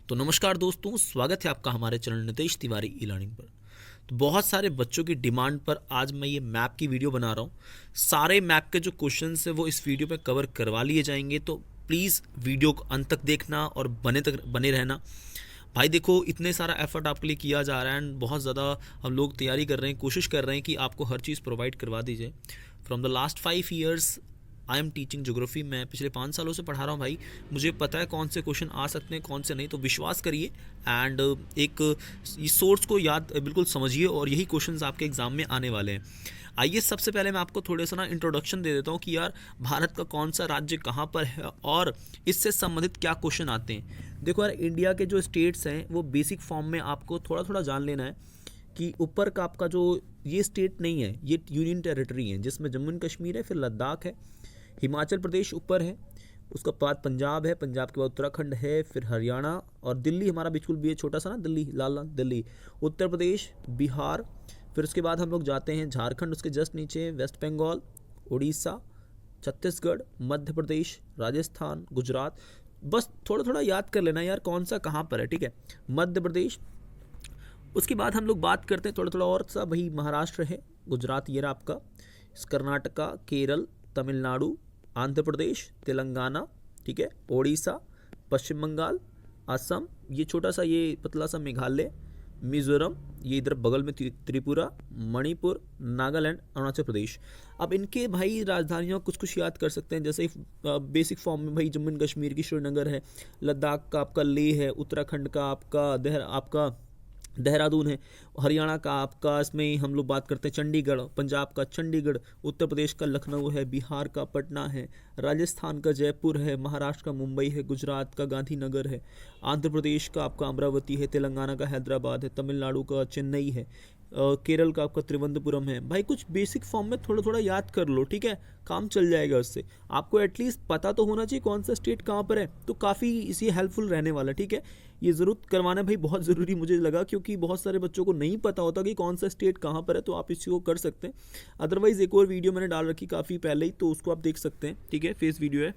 तो नमस्कार दोस्तों, स्वागत है आपका हमारे channel Nitesh Tiwari e learning पर। तो बहुत सारे बच्चों की डिमांड पर आज मैं ये मैप की वीडियो बना रहा हूँ। सारे मैप के जो क्वेश्चंस है वो इस वीडियो में कवर करवा लिए जाएंगे, तो प्लीज़ वीडियो को अंत तक देखना और बने रहना। भाई देखो, इतने सारा एफर्ट आपके लिए किया जा रहा है एंड बहुत ज़्यादा हम लोग तैयारी कर रहे हैं, कोशिश कर रहे हैं कि आपको हर चीज़ प्रोवाइड करवा दी जाए। From the last 5 years I am teaching geography. मैं पिछले 5 सालों से पढ़ा रहा हूँ भाई। मुझे पता है कौन से क्वेश्चन आ सकते हैं, कौन से नहीं। तो विश्वास करिए एंड एक इस सोर्स को याद बिल्कुल समझिए और यही क्वेश्चंस आपके एग्जाम में आने वाले हैं। आइए सबसे पहले मैं आपको थोड़ा सा इंट्रोडक्शन दे देता हूँ कि यार भारत का कौन सा राज्य कहाँ पर है और इससे संबंधित क्या क्वेश्चन आते हैं। देखो यार, इंडिया के जो स्टेट्स हैं वो बेसिक फॉर्म में आपको थोड़ा थोड़ा जान लेना है कि ऊपर का आपका जो ये स्टेट नहीं है, ये यूनियन टेरिटरी है, जिसमें जम्मू एंड कश्मीर है, फिर लद्दाख है, हिमाचल प्रदेश ऊपर है, उसका बाद पंजाब है, पंजाब के बाद उत्तराखंड है, फिर हरियाणा और दिल्ली हमारा बिल्कुल भी है, छोटा सा ना दिल्ली, लाल दिल्ली, उत्तर प्रदेश, बिहार, फिर उसके बाद हम लोग जाते हैं झारखंड, उसके जस्ट नीचे वेस्ट बंगाल, उड़ीसा, छत्तीसगढ़, मध्य प्रदेश, राजस्थान, गुजरात। बस थोड़ा थोड़ा याद कर लेना यार कौन सा कहाँ पर है, ठीक है। मध्य प्रदेश, उसके बाद हम लोग बात करते हैं थोड़ा थोड़ा और सा, भाई महाराष्ट्र है, गुजरात ये रहा आपका, कर्नाटका, केरल, तमिलनाडु, आंध्र प्रदेश, तेलंगाना, ठीक है, ओडिशा, पश्चिम बंगाल, असम, ये छोटा सा ये पतला सा मेघालय, मिजोरम, ये इधर बगल में त्रिपुरा, मणिपुर, नागालैंड, अरुणाचल प्रदेश। अब इनके भाई राजधानियों कुछ कुछ याद कर सकते हैं, जैसे बेसिक फॉर्म में भाई जम्मू एंड कश्मीर की श्रीनगर है, लद्दाख का आपका लेह है, उत्तराखंड का आपका देहरादून है, हरियाणा का आपका इसमें हम लोग बात करते हैं चंडीगढ़, पंजाब का चंडीगढ़, उत्तर प्रदेश का लखनऊ है, बिहार का पटना है, राजस्थान का जयपुर है, महाराष्ट्र का मुंबई है, गुजरात का गांधीनगर है, आंध्र प्रदेश का आपका अमरावती है, तेलंगाना का हैदराबाद है, तमिलनाडु का चेन्नई है, केरल का आपका त्रिवंतपुरम है। भाई कुछ बेसिक फॉर्म में थोड़ा थोड़ा याद कर लो, ठीक है, काम चल जाएगा उससे। आपको एटलीस्ट पता तो होना चाहिए कौन सा स्टेट कहाँ पर है, तो काफ़ी इसी हेल्पफुल रहने वाला, ठीक है। ये ज़रूर करवाना भाई बहुत ज़रूरी मुझे लगा, क्योंकि बहुत सारे बच्चों को नहीं पता होता कि कौन सा स्टेट कहाँ पर है, तो आप इसी को कर सकते हैं। अदरवाइज़ एक और वीडियो मैंने डाल रखी काफ़ी पहले ही, तो उसको आप देख सकते हैं, ठीक है, फेस वीडियो है।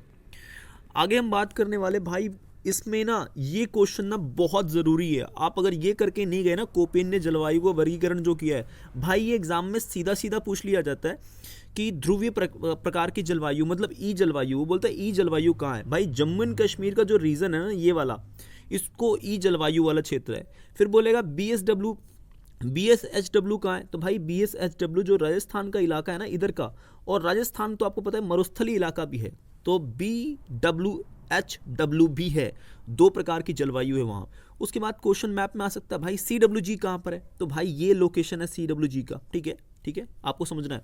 आगे हम बात करने वाले भाई, इसमें ना ये क्वेश्चन ना बहुत ज़रूरी है। आप अगर ये करके नहीं गए ना, कोपेन ने जलवायु का वर्गीकरण जो किया है भाई, ये एग्जाम में सीधा सीधा पूछ लिया जाता है कि ध्रुवीय प्रकार की जलवायु, मतलब ई जलवायु, वो बोलता है ई जलवायु कहाँ है। भाई जम्मू एंड कश्मीर का जो रीजन है ना, ये वाला, इसको ई जलवायु वाला क्षेत्र है। फिर बोलेगा BSHW कहाँ है, तो भाई BSHW जो राजस्थान का इलाका है ना, इधर का, और राजस्थान तो आपको पता है मरुस्थली इलाका भी है, तो BWHW भी है। 2 प्रकार की जलवायु है वहाँ। उसके बाद क्वेश्चन मैप में आ सकता है भाई CWG कहाँ पर है, तो भाई ये लोकेशन है CWG का, ठीक है, ठीक है, आपको समझना है।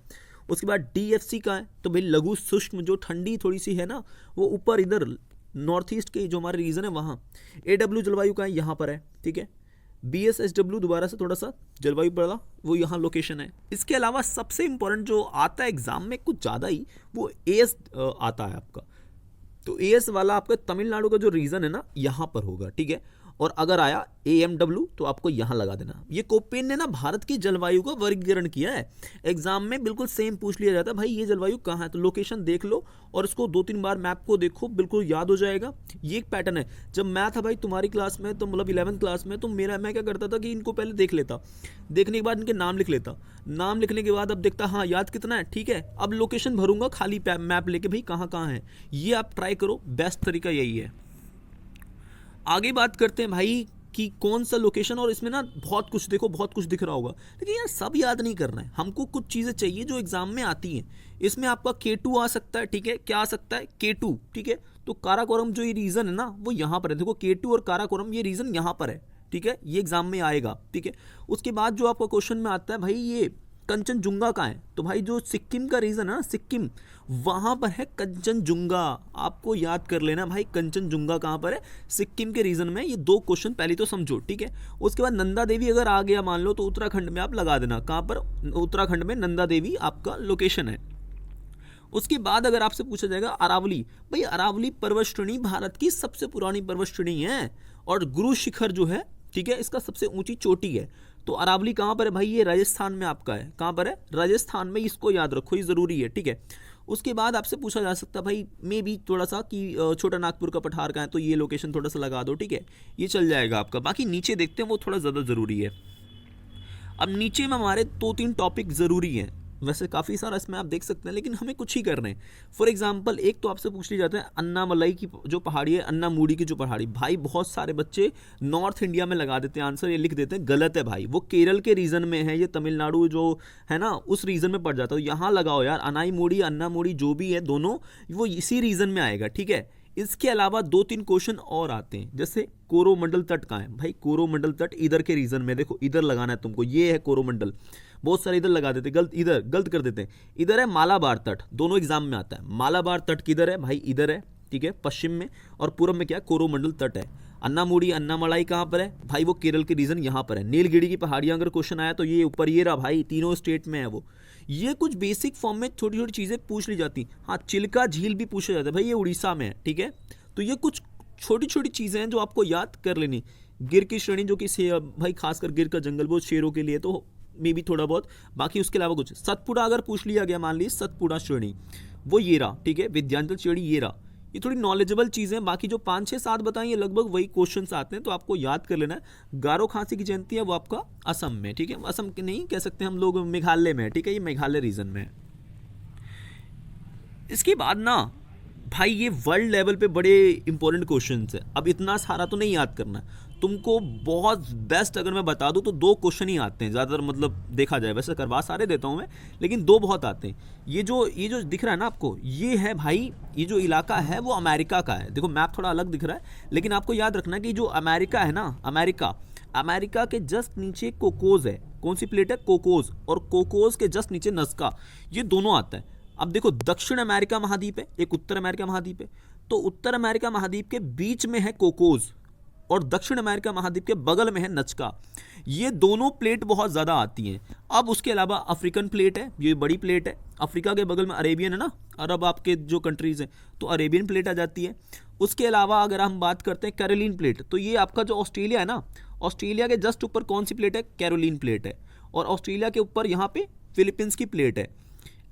उसके बाद DFC कहाँ है, तो भाई लघु शुष्क जो ठंडी थोड़ी सी है ना, वो ऊपर इधर नॉर्थ ईस्ट के जो हमारे रीजन है वहाँ। AW जलवायु कहाँ है, यहाँ पर है, ठीक है। BSHW दोबारा से थोड़ा सा जलवायु पड़ा, वो यहाँ लोकेशन है। इसके अलावा सबसे इंपॉर्टेंट जो आता है एग्जाम में कुछ ज़्यादा ही, वो AS आता है आपका। तो AS वाला आपका तमिलनाडु का जो रीजन है ना, यहाँ पर होगा, ठीक है। और अगर आया AMW तो आपको यहाँ लगा देना। ये कोपेन ने ना भारत की जलवायु का वर्गीकरण किया है। एग्जाम में बिल्कुल सेम पूछ लिया जाता है, भाई ये जलवायु कहाँ है, तो लोकेशन देख लो और इसको 2-3 बार मैप को देखो, बिल्कुल याद हो जाएगा। ये एक पैटर्न है। जब मैं था भाई तुम्हारी क्लास में, तो मतलब 11th क्लास में, तो मैं क्या करता था कि इनको पहले देख लेता, देखने के बाद इनके नाम लिख लेता, नाम लिखने के बाद अब देखता हाँ याद कितना है, ठीक है, अब लोकेशन भरूंगा खाली मैप लेके, भाई कहाँ कहाँ है। ये आप ट्राई करो, बेस्ट तरीका यही है। आगे बात करते हैं भाई कि कौन सा लोकेशन, और इसमें ना बहुत कुछ देखो, बहुत कुछ दिख रहा होगा, लेकिन यार सब याद नहीं करना है हमको, कुछ चीज़ें चाहिए जो एग्जाम में आती हैं। इसमें आपका K2 आ सकता है, ठीक है, क्या आ सकता है K2, ठीक है। तो काराकोरम जो ये रीजन है ना, वो यहाँ पर है, देखो K2 और काराकोरम ये रीजन यहाँ पर है, ठीक है, ये एग्जाम में आएगा, ठीक है। उसके बाद जो आपका क्वेश्चन में आता है भाई, ये कंचनजुंगा कहाँ है, तो भाई जो सिक्किम का रीजन है ना, सिक्किम, वहाँ पर है कंचनजुंगा। आपको याद कर लेना भाई कंचनजुंगा कहाँ पर है, सिक्किम के रीजन में। ये 2 क्वेश्चन पहले तो समझो, ठीक है। उसके बाद नंदा देवी अगर आ गया मान लो, तो उत्तराखंड में आप लगा देना, कहाँ पर, उत्तराखंड में नंदा देवी आपका लोकेशन है। उसके बाद अगर आपसे पूछा जाएगा अरावली, भाई अरावली पर्वत श्रेणी भारत की सबसे पुरानी पर्वत श्रेणी है और गुरु शिखर जो है, ठीक है, इसका सबसे ऊंची चोटी है। तो अरावली कहाँ पर है भाई, ये राजस्थान में आपका है, कहाँ पर है, राजस्थान में, इसको याद रखो, ये जरूरी है, ठीक है। उसके बाद आपसे पूछा जा सकता है भाई मे भी थोड़ा सा कि छोटा नागपुर का पठार कहाँ है, तो ये लोकेशन थोड़ा सा लगा दो, ठीक है, ये चल जाएगा आपका। बाकी नीचे देखते हैं, वो थोड़ा ज़्यादा ज़रूरी है। अब नीचे में हमारे 2-3 टॉपिक ज़रूरी हैं, वैसे काफ़ी सारा इसमें आप देख सकते हैं, लेकिन हमें कुछ ही करने हैं। फॉर एग्जांपल एक तो आपसे पूछ ली जाता है अन्नामलाई की जो पहाड़ी है, अन्नामुडी की जो पहाड़ी, भाई बहुत सारे बच्चे नॉर्थ इंडिया में लगा देते हैं आंसर, ये लिख देते हैं, गलत है भाई, वो केरल के रीजन में है, ये तमिलनाडु जो है ना उस रीजन में पड़ जाता है। यहाँ लगाओ यार, अनाईमुडी अन्नामुडी जो भी है दोनों वो इसी रीजन में आएगा, ठीक है। इसके अलावा 2-3 क्वेश्चन और आते हैं, जैसे कोरोमंडल तट कहाँ है भाई, कोरोमंडल तट इधर के रीजन में, देखो इधर लगाना है तुमको, ये है कोरोमंडल, बहुत सारे इधर लगा देते, गलत कर देते हैं। इधर है मालाबार तट, दोनों एग्जाम में आता है। मालाबार तट किधर है भाई, इधर है, ठीक है, पश्चिम में, और पूर्व में क्या कोरोमंडल तट है। अन्नामुडी अन्नामलाई कहाँ पर है भाई, वो केरल के रीजन यहाँ पर है। नीलगिरी की पहाड़ियाँ अगर क्वेश्चन आया तो ये ऊपर ये रहा भाई, तीनों स्टेट में है वो। ये कुछ बेसिक फॉर्म में छोटी छोटी चीज़ें पूछ ली जाती। हाँ, चिल्का झील भी पूछा जाता है भाई, ये उड़ीसा में है, ठीक है। तो ये कुछ छोटी छोटी चीज़ें हैं जो आपको याद कर लेनी। गिर की श्रेणी जो कि भाई खासकर गिर का जंगल वो शेरों के लिए, तो मे भी थोड़ा बहुत, बाकी उसके अलावा कुछ। सतपुड़ा अगर पूछ लिया गया, मान लीजिए सतपुड़ा श्रेणी वो ये रहा, ठीक है, विंध्याचल श्रेणी ये रहा। ये थोड़ी नॉलेजेबल चीज़ें, बाकी जो 5, 6, 7 बताएं ये लगभग वही क्वेश्चंस आते हैं, तो आपको याद कर लेना है। गारो खासी की जयंती है वो आपका असम में, ठीक है, असम के नहीं कह सकते हम लोग, मेघालय में, ठीक है, ये मेघालय रीजन में है। इसके बाद ना भाई ये वर्ल्ड लेवल पे बड़े इंपॉर्टेंट क्वेश्चंस है। अब इतना सारा तो नहीं याद करना है तुमको, बहुत बेस्ट अगर मैं बता दूं तो 2 क्वेश्चन ही आते हैं ज़्यादातर, मतलब देखा जाए, वैसे करवा सारे देता हूं मैं, लेकिन 2 बहुत आते हैं। ये जो दिख रहा है ना आपको, ये है भाई, ये जो इलाका है वो अमेरिका का है। देखो मैप थोड़ा अलग दिख रहा है, लेकिन आपको याद रखना कि जो अमेरिका है ना, अमेरिका के जस्ट नीचे कोकोज है। कौन सी प्लेट है, कोकोज, और कोकोज के जस्ट नीचे नस्का, ये दोनों आता है। अब देखो दक्षिण अमेरिका महाद्वीप है, एक उत्तर अमेरिका महाद्वीप है, तो उत्तर अमेरिका महाद्वीप के बीच में है कोकोज और दक्षिण अमेरिका महाद्वीप के बगल में है नचका। ये दोनों प्लेट बहुत ज़्यादा आती हैं। अब उसके अलावा अफ्रीकन प्लेट है, ये बड़ी प्लेट है। अफ्रीका के बगल में अरेबियन है ना, अरब आपके जो कंट्रीज़ हैं, तो अरेबियन प्लेट आ जाती है। उसके अलावा अगर हम बात करते हैं कैरोलिन प्लेट, तो ये आपका जो ऑस्ट्रेलिया है ना, ऑस्ट्रेलिया के जस्ट ऊपर कौन सी प्लेट है, कैरोलिन प्लेट है। और ऑस्ट्रेलिया के ऊपर यहाँ पे फिलीपींस की प्लेट है।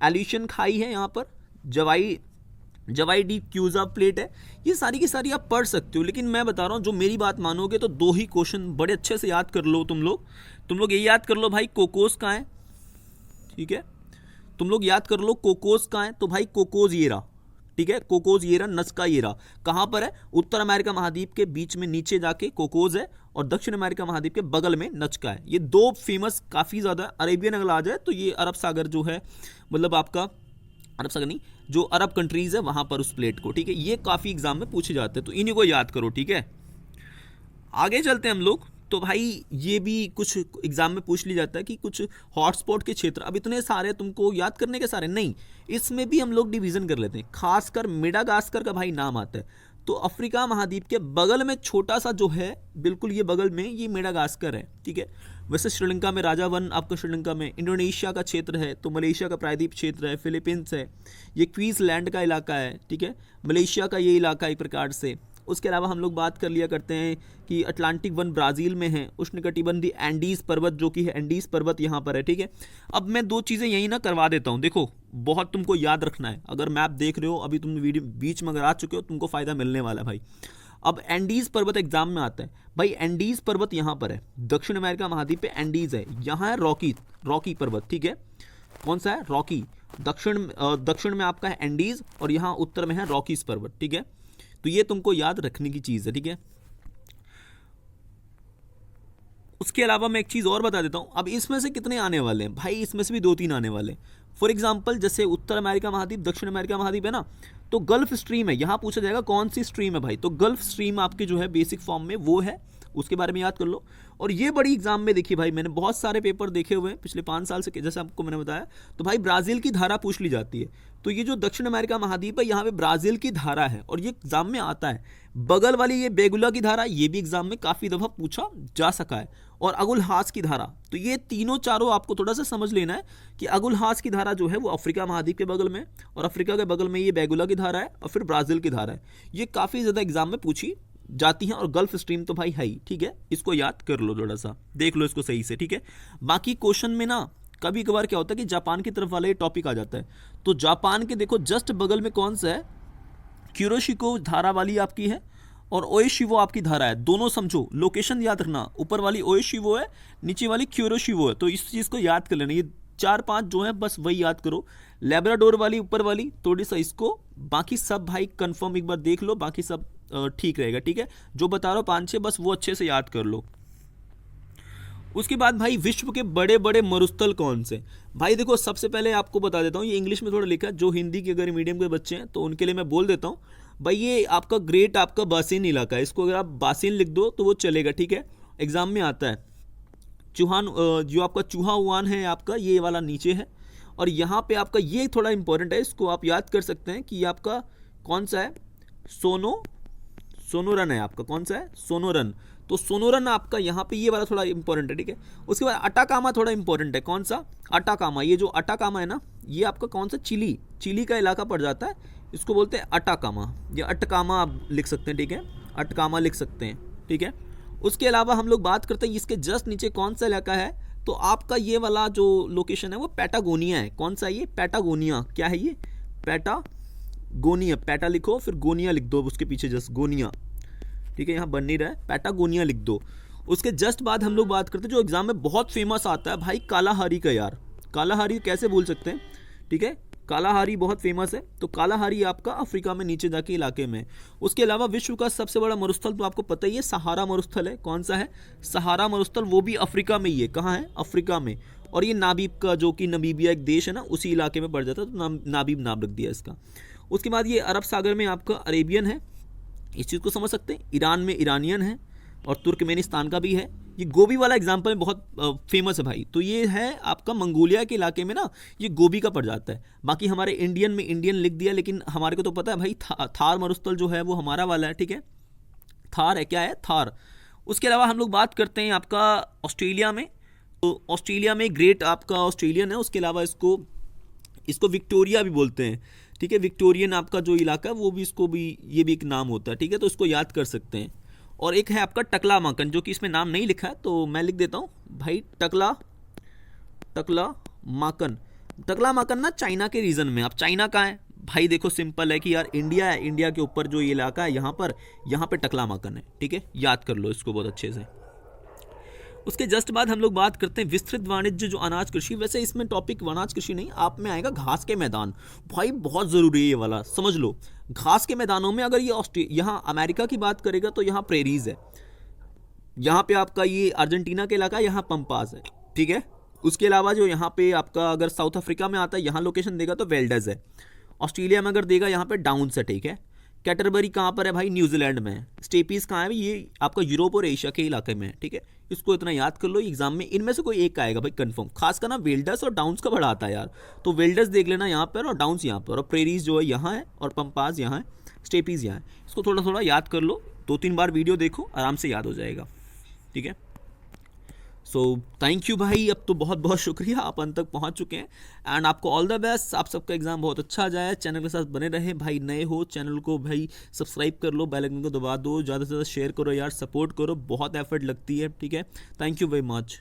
एलिशन खाई है यहाँ पर, जवाई डी क्यूजा प्लेट है। ये सारी की सारी आप पढ़ सकते हो, लेकिन मैं बता रहा हूँ जो मेरी बात मानोगे तो 2 ही क्वेश्चन बड़े अच्छे से याद कर लो तुम लोग ये याद कर लो भाई, कोकोस कहाँ है, ठीक है, तुम लोग याद कर लो कोकोस कहाँ है, तो भाई कोकोज ये रहा, ठीक है, कोकोज ये रहा, नस्का ये रहा, कहाँ पर है, उत्तर अमेरिका महाद्वीप के बीच में नीचे जाके कोकोज है, और दक्षिण अमेरिका महाद्वीप के बगल में नचका है। ये 2 फेमस काफ़ी ज़्यादा, अरेबियन अगर आ जाए तो ये अरब सागर जो है, मतलब आपका अरब सागर नहीं, जो अरब कंट्रीज़ है वहाँ पर उस प्लेट को, ठीक है, ये काफ़ी एग्जाम में पूछे जाते हैं, तो इन्हीं को याद करो, ठीक है। आगे चलते हैं हम लोग, तो भाई ये भी कुछ एग्जाम में पूछ लिया जाता है कि कुछ हॉटस्पॉट के क्षेत्र, अब इतने सारे तुमको याद करने के सारे नहीं, इसमें भी हम लोग डिवीज़न कर लेते हैं। खासकर मेडागास्कर का भाई नाम आता है, तो अफ्रीका महाद्वीप के बगल में छोटा सा जो है, बिल्कुल ये बगल में, ये मेडागास्कर है, ठीक है। वैसे श्रीलंका में राजा वन आपका श्रीलंका में, इंडोनेशिया का क्षेत्र है, तो मलेशिया का प्रायद्वीप क्षेत्र है, फिलीपींस है, ये क्वींसलैंड का इलाका है, ठीक है, मलेशिया का ये इलाका एक प्रकार से। उसके अलावा हम लोग बात कर लिया करते हैं कि अटलांटिक वन ब्राज़ील में है, उष्णकटिबंधीय एंडीज़ पर्वत जो कि है, एंडीज़ पर्वत यहाँ पर है, ठीक है। अब मैं 2 चीज़ें यही ना करवा देता हूँ, देखो बहुत तुमको याद रखना है, अगर मैप देख रहे हो, अभी तुम वीडियो बीच में अगर आ चुके हो, तुमको फ़ायदा मिलने वाला है भाई। अब एंडीज़ पर्वत एग्जाम में आता है भाई, एंडीज़ पर्वत यहाँ पर है, दक्षिण अमेरिका महाद्वीप पे एंडीज़ है, यहाँ है रॉकी पर्वत, ठीक है, कौन सा है, रॉकी। दक्षिण में आपका है एंडीज़, और यहाँ उत्तर में है रॉकीज पर्वत, ठीक है। तो ये तुमको याद रखने की चीज़ है, ठीक है। उसके अलावा मैं एक चीज़ और बता देता हूँ, अब इसमें से कितने आने वाले हैं भाई, इसमें से भी 2-3 आने वाले हैं। फॉर एग्जांपल जैसे उत्तर अमेरिका महाद्वीप, दक्षिण अमेरिका महाद्वीप है ना, तो गल्फ स्ट्रीम है, यहाँ पूछा जाएगा कौन सी स्ट्रीम है भाई, तो गल्फ स्ट्रीम आपके जो है बेसिक फॉर्म में वो है, उसके बारे में याद कर लो। और ये बड़ी एग्जाम में देखिए भाई, मैंने बहुत सारे पेपर देखे हुए हैं पिछले 5 साल से, जैसे आपको मैंने बताया, तो भाई ब्राज़ील की धारा पूछ ली जाती है। तो ये जो दक्षिण अमेरिका महाद्वीप है, यहाँ पे ब्राज़ील की धारा है, और ये एग्जाम में आता है। बगल वाली ये बेगुला की धारा, ये भी एग्जाम में काफ़ी दफ़ा पूछा जा सका है, और अगुलहास की धारा। तो ये तीनों चारों आपको थोड़ा सा समझ लेना है कि अगुलहास की धारा जो है वो अफ्रीका महाद्वीप के बगल में, और अफ्रीका के बगल में ये बेगुला की धारा है, और फिर ब्राज़ील की धारा है। ये काफ़ी ज़्यादा एग्जाम में पूछी जाती हैं, और गल्फ स्ट्रीम तो भाई है ही, ठीक है, इसको याद कर लो, थोड़ा सा देख लो इसको सही से, ठीक है। बाकी क्वेश्चन में ना कभी कभार क्या होता है कि जापान की तरफ वाला ये टॉपिक आ जाता है। तो जापान के देखो जस्ट बगल में कौन सा है, क्यूरोशिको धारा वाली आपकी है और ओएशिवो आपकी धारा है। दोनों समझो, लोकेशन याद रखना, ऊपर वाली ओएशिवो है, नीचे वाली क्यूरोशिवो है। तो इस चीज़ को याद कर लेना, ये 4-5 जो है बस वही याद करो। लेब्राडोर वाली ऊपर वाली थोड़ी सा इसको, बाकी सब भाई कंफर्म एक बार देख लो, बाकी सब ठीक रहेगा। ठीक है, जो बता रहा हूँ 5-6 बस वो अच्छे से याद कर लो। उसके बाद भाई विश्व के बड़े बड़े मरुस्थल कौन से? भाई देखो सबसे पहले आपको बता देता हूँ, ये इंग्लिश में थोड़ा लिखा है, जो हिंदी के अगर मीडियम के बच्चे हैं तो उनके लिए मैं बोल देता हूँ। भाई ये आपका ग्रेट आपका बासिन इलाका है, इसको अगर आप बासिन लिख दो तो वो चलेगा। ठीक है, एग्जाम में आता है। चूहान जो आपका चूहा उवान है आपका ये वाला नीचे है, और यहाँ पे आपका ये थोड़ा इंपॉर्टेंट है, इसको आप याद कर सकते हैं कि ये आपका कौन सा है, सोनोरन है आपका, कौन सा है, सोनोरन। तो सोनोरन आपका यहाँ पे ये वाला थोड़ा इंपॉर्टेंट है। ठीक है, उसके बाद अटाकामा थोड़ा इंपॉर्टेंट है। कौन सा, अटाकामा। ये जो अटाकामा है ना, ये आपका कौन सा, चिली का इलाका पड़ जाता है, इसको बोलते हैं अटाकामा या अटकामा आप लिख सकते हैं। ठीक है, अटकामा लिख सकते हैं। ठीक है, उसके अलावा हम लोग बात करते हैं इसके जस्ट नीचे कौन सा इलाका है, तो आपका ये वाला जो लोकेशन है वो पैटागोनिया है। कौन सा, ये पैटागोनिया। क्या है ये, पैटागोनिया। पैटा लिखो फिर गोनिया लिख दो उसके पीछे, जस्ट गोनिया। ठीक है, यहाँ बन नहीं रहा है, पैटागोनिया लिख दो। उसके जस्ट बाद हम लोग बात करते हैं जो एग्जाम में बहुत फेमस आता है भाई, कालाहारी का। यार कालाहारी कैसे भूल सकते हैं। ठीक है, कालाहारी बहुत फेमस है। तो कालाहारी आपका अफ्रीका में नीचे जाके इलाके में। उसके अलावा विश्व का सबसे बड़ा मरुस्थल तो आपको पता ही है, सहारा मरुस्थल है। कौन सा है, सहारा मरुस्थल, वो भी अफ्रीका में ही है। कहाँ है, अफ्रीका में। और ये नाबीब का, जो कि नमीबिया एक देश है ना, उसी इलाके में पड़ जाता है, तो नाबीब नाम रख दिया इसका। उसके बाद ये अरब सागर में आपका अरेबियन है, इस चीज़ को समझ सकते हैं। ईरान में ईरानियन है, और तुर्कमेनिस्तान का भी है। ये गोभी वाला एग्जाम्पल बहुत फेमस है भाई। तो ये है आपका मंगोलिया के इलाके में ना, ये गोभी का पड़ जाता है। बाकी हमारे इंडियन में इंडियन लिख दिया, लेकिन हमारे को तो पता है भाई थार मरुस्थल जो है वो हमारा वाला है। ठीक है, थार है, क्या है, थार। उसके अलावा हम लोग बात करते हैं आपका ऑस्ट्रेलिया में। तो ऑस्ट्रेलिया में ग्रेट आपका ऑस्ट्रेलियन है। उसके अलावा इसको विक्टोरिया भी बोलते हैं। ठीक है, विक्टोरियन आपका जो इलाका है वो भी, इसको भी ये भी एक नाम होता है। ठीक है, तो इसको याद कर सकते हैं। और एक है आपका टकला माकन, जो कि इसमें नाम नहीं लिखा है तो मैं लिख देता हूँ भाई, टकला माकन। टकला माकन ना चाइना के रीजन में। अब चाइना का है भाई, देखो सिंपल है कि यार इंडिया है, इंडिया के ऊपर जो ये इलाका है यहाँ पे टकला माकन है। ठीक है, याद कर लो इसको बहुत अच्छे से। उसके जस्ट बाद हम लोग बात करते हैं विस्तृत वाणिज्य जो अनाज कृषि। वैसे इसमें टॉपिक अनाज कृषि नहीं, आप में आएगा घास के मैदान। भाई बहुत ज़रूरी है ये वाला, समझ लो। घास के मैदानों में अगर ये यहाँ अमेरिका की बात करेगा तो यहाँ प्रेरीज है, यहाँ पे आपका ये अर्जेंटीना के इलाका, यहाँ पंपास है। ठीक है, उसके अलावा जो यहाँ पे आपका अगर साउथ अफ्रीका में आता है, यहाँ लोकेशन देगा तो वेल्डस है। ऑस्ट्रेलिया में अगर देगा यहाँ पे डाउन्स है। ठीक है, कैटरबरी कहाँ पर है भाई, न्यूजीलैंड में। स्टेपीज कहाँ है, ये आपका यूरोप और एशिया के इलाके में है। ठीक है, इसको इतना याद कर लो, एग्जाम में इनमें से कोई एक आएगा भाई कंफर्म। खास कर ना वेल्डस और डाउन्स का बड़ा आता है यार, तो वेल्डस देख लेना यहाँ पर और डाउन्स यहाँ पर, और प्रेरीज जो है यहाँ है, और पंपास यहाँ है, स्टेपीज यहाँ है। इसको थोड़ा थोड़ा याद कर लो, 2-3 बार वीडियो देखो, आराम से याद हो जाएगा। ठीक है, सो थैंक यू भाई, अब तो बहुत बहुत शुक्रिया, आप अंत तक पहुंच चुके हैं। एंड आपको ऑल द बेस्ट, आप सबका एग्जाम बहुत अच्छा जाए। चैनल के साथ बने रहे भाई, नए हो चैनल को भाई सब्सक्राइब कर लो, बेल आइकन को दबा दो, ज़्यादा से ज़्यादा शेयर करो यार, सपोर्ट करो, बहुत एफर्ट लगती है। ठीक है, थैंक यू वेरी मच।